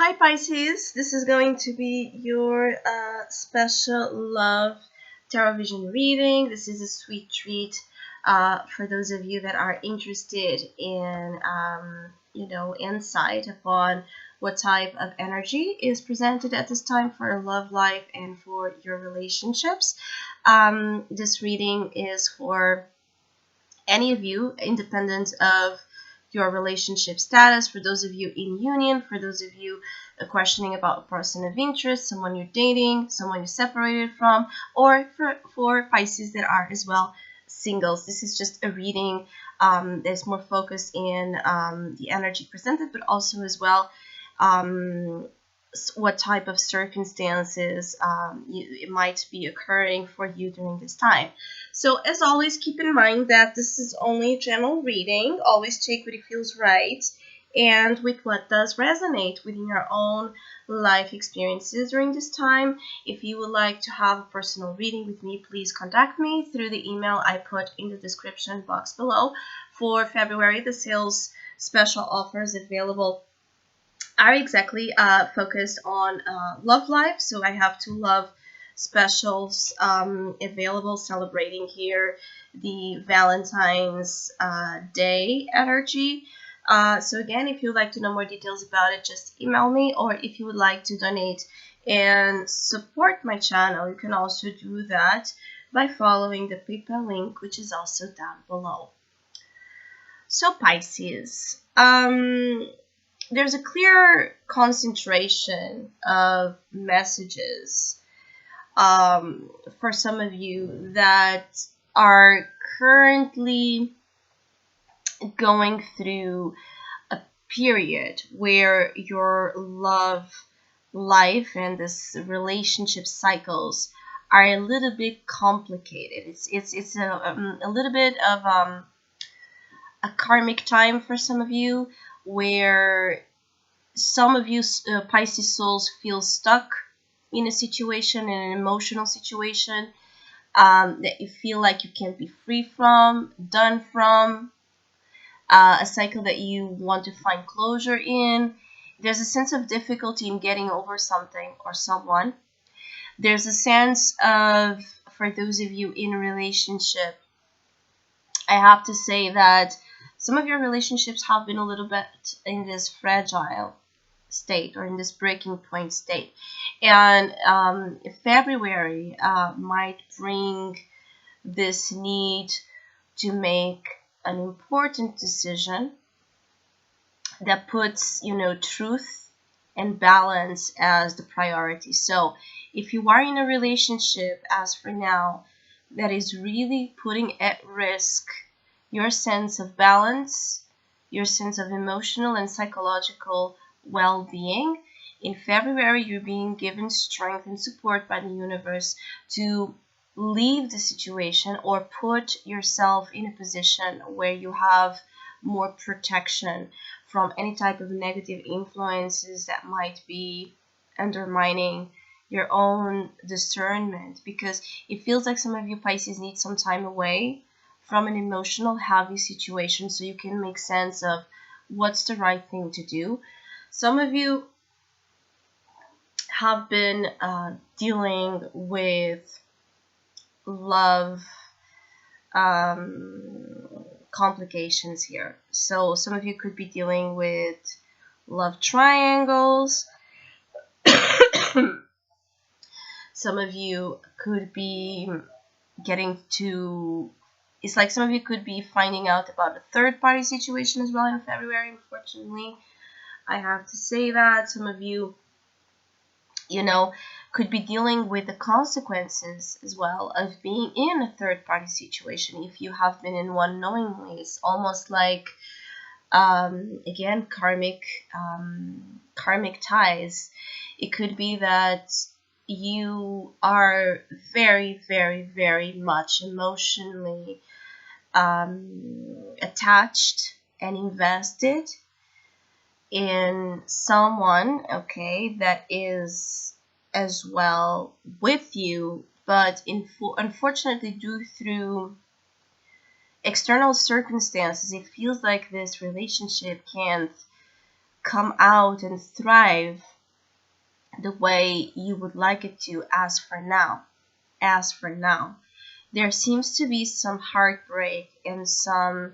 Hi Pisces, this is going to be your special love tarot vision reading. This is a sweet treat for those of you that are interested in, insight upon what type of energy is presented at this time for your love life and for your relationships. This reading is for any of you, independent of your relationship status, for those of you in union, for those of you questioning about a person of interest, someone you're dating, someone you're separated from, or for Pisces that are as well singles. This is just a reading that's more focused in the energy presented, but also as well what type of circumstances it might be occurring for you during this time. So as always, keep in mind that this is only a general reading. Always take what it feels right and with what does resonate within your own life experiences during this time. If you would like to have a personal reading with me, please contact me through the email I put in the description box below. For February, the sales special offers available are exactly focused on love life. So I have two love specials available celebrating here the Valentine's Day energy. So again, if you'd like to know more details about it, just email me, or if you would like to donate and support my channel, you can also do that by following the PayPal link, which is also down below. So Pisces, there's a clear concentration of messages for some of you that are currently going through a period where your love life and this relationship cycles are a little bit complicated. It's a little bit of a karmic time for some of you, where some of you Pisces souls feel stuck in a situation, in an emotional situation that you feel like you can't be free from, done from, a cycle that you want to find closure in. There's a sense of difficulty in getting over something or someone. There's a sense of, for those of you in a relationship, I have to say that some of your relationships have been a little bit in this fragile state or in this breaking point state. And February might bring this need to make an important decision that puts, truth and balance as the priority. So if you are in a relationship as for now that is really putting at risk your sense of balance, your sense of emotional and psychological well-being, in February you're being given strength and support by the universe to leave the situation or put yourself in a position where you have more protection from any type of negative influences that might be undermining your own discernment, because it feels like some of you Pisces need some time away from an emotional heavy situation so you can make sense of what's the right thing to do. Some of you have been dealing with love complications here. So some of you could be dealing with love triangles. Some of you could be it's like some of you could be finding out about a third party situation as well in February, unfortunately. I have to say that some of you, could be dealing with the consequences as well of being in a third party situation if you have been in one knowingly. It's almost like, again, karmic ties. It could be that you are very, very, very much emotionally attached and invested in someone, okay, that is as well with you, but unfortunately due through external circumstances, it feels like this relationship can't come out and thrive the way you would like it to. As for now, there seems to be some heartbreak and some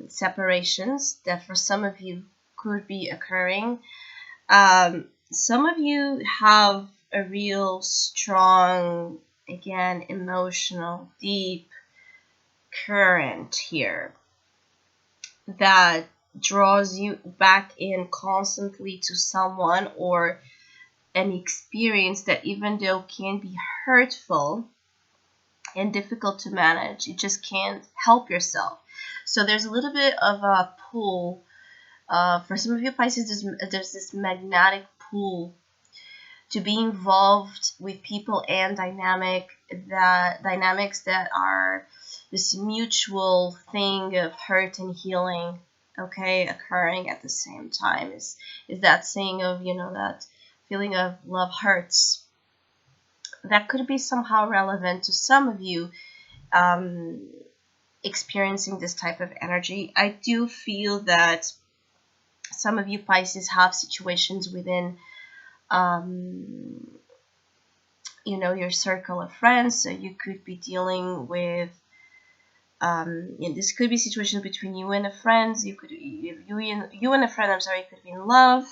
separations that for some of you could be occurring. Some of you have a real strong, again, emotional, deep current here that draws you back in constantly to someone or an experience that, even though can be hurtful and difficult to manage, you just can't help yourself. So there's a little bit of a pull. For some of you Pisces, there's this magnetic pull to be involved with people and dynamics that are this mutual thing of hurt and healing, okay, occurring at the same time. Is that saying of, that feeling of love hurts. That could be somehow relevant to some of you experiencing this type of energy. I do feel that some of you Pisces have situations within your circle of friends. So you could be dealing with this could be situations between you and a friend. You and a friend, I'm sorry, could be in love.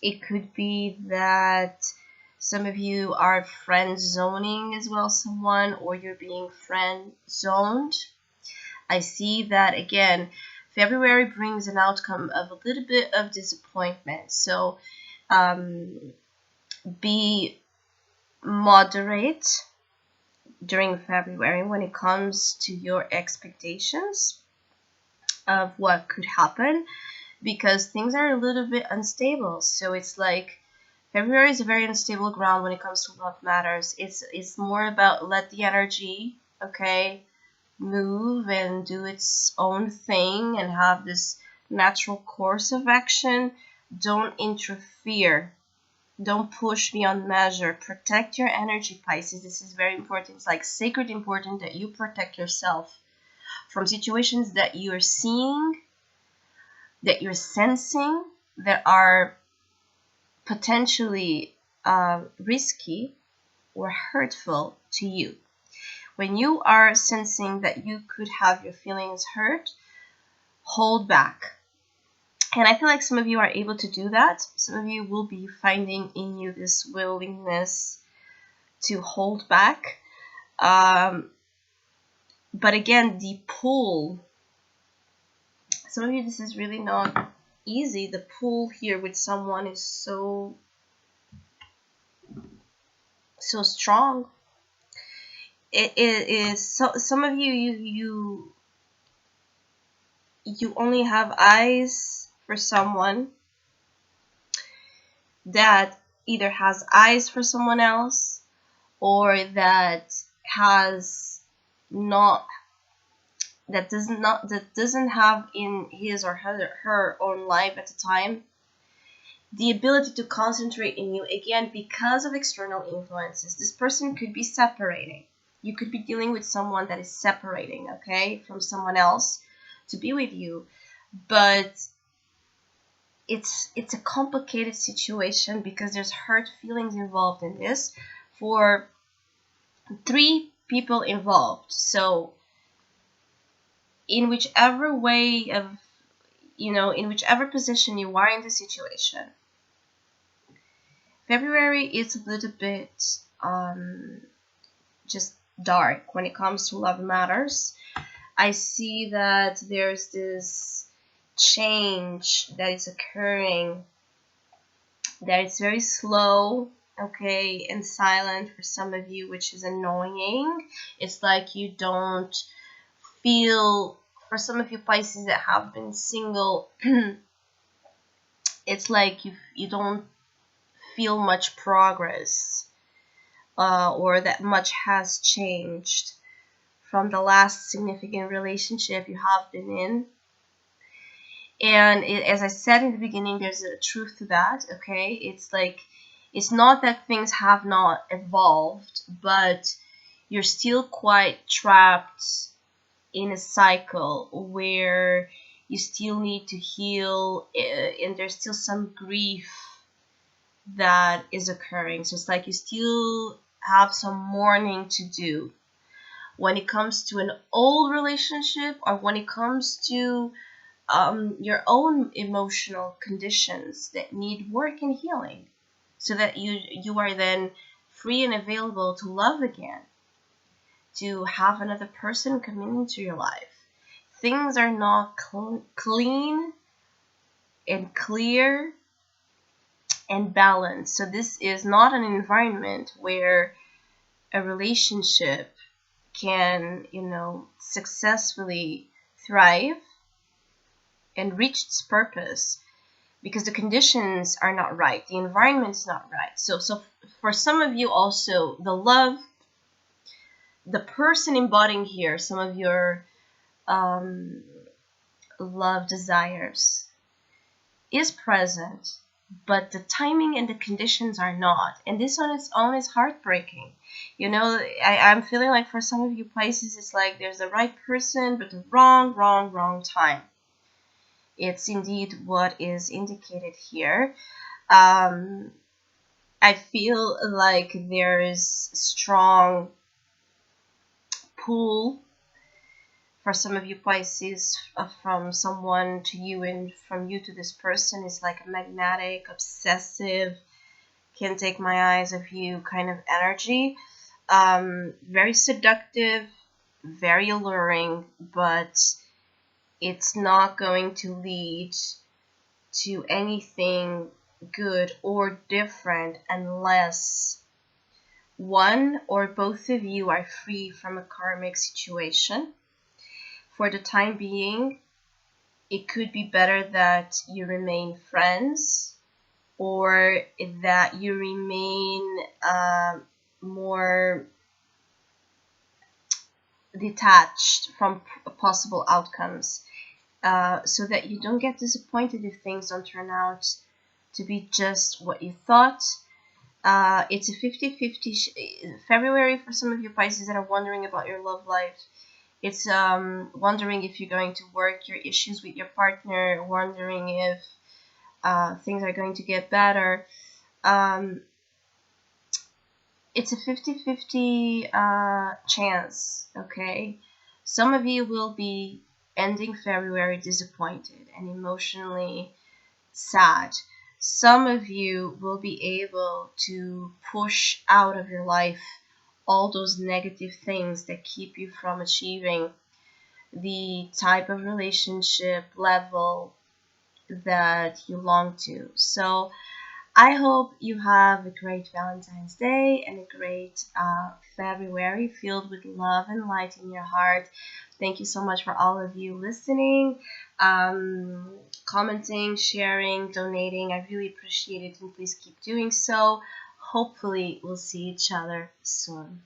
It could be that some of you are friend zoning as well someone, or you're being friend zoned. I see that again. February brings an outcome of a little bit of disappointment. So be moderate during February when it comes to your expectations of what could happen, because things are a little bit unstable. So it's like February is a very unstable ground when it comes to love matters. It's more about let the energy, okay, move and do its own thing and have this natural course of action. Don't interfere. Don't push beyond measure. Protect your energy, Pisces. This is very important. It's like sacred important that you protect yourself from situations that you're seeing, that you're sensing, that are potentially risky or hurtful to you. When you are sensing that you could have your feelings hurt, hold back. And I feel like some of you are able to do that. Some of you will be finding in you this willingness to hold back. But again, the pull, some of you, this is really not easy. The pull here with someone is so strong. It is so. Some of you only have eyes for someone that either has eyes for someone else, or that has not that doesn't have in his or her own life at the time the ability to concentrate in you, again, because of external influences. This person could be separating. You could be dealing with someone that is separating, okay, from someone else to be with you. But it's a complicated situation because there's hurt feelings involved in this for 3 people involved. So in whichever way of, in whichever position you are in the situation, February is a little bit just dark when it comes to love matters. I see that there's this change that is occurring, that is very slow, okay, and silent for some of you, which is annoying. It's like you don't feel, for some of you Pisces that have been single, it's like you don't feel much progress, or that much has changed from the last significant relationship you have been in. And as I said in the beginning, there's a truth to that, okay? It's like, it's not that things have not evolved, but you're still quite trapped in a cycle where you still need to heal, and there's still some grief that is occurring. So it's like you still have some mourning to do when it comes to an old relationship, or when it comes to your own emotional conditions that need work and healing, so that you are then free and available to love again, to have another person come into your life. Things are not clean and clear and balanced. So this is not an environment where a relationship can, successfully thrive and reach its purpose, because the conditions are not right, the environment is not right. So for some of you also, the person embodying here some of your love desires is present, but the timing and the conditions are not. And this on its own is heartbreaking. I'm feeling like for some of you Pisces, it's like there's the right person, but the wrong time. It's indeed what is indicated here. I feel like there is strong pull for some of you Pisces, from someone to you and from you to this person. Is like a magnetic, obsessive, can't take my eyes off you kind of energy. Very seductive, very alluring, but it's not going to lead to anything good or different unless one or both of you are free from a karmic situation. For the time being, it could be better that you remain friends, or that you remain more detached from possible outcomes, so that you don't get disappointed if things don't turn out to be just what you thought. It's a 50-50 February for some of you Pisces that are wondering about your love life. It's wondering if you're going to work your issues with your partner, wondering if things are going to get better. It's a 50-50 chance, okay? Some of you will be ending February disappointed and emotionally sad. Some of you will be able to push out of your life all those negative things that keep you from achieving the type of relationship level that you long to. So I hope you have a great Valentine's Day and a great February filled with love and light in your heart. Thank you so much for all of you listening, commenting, sharing, donating. I really appreciate it, and please keep doing so. Hopefully, we'll see each other soon.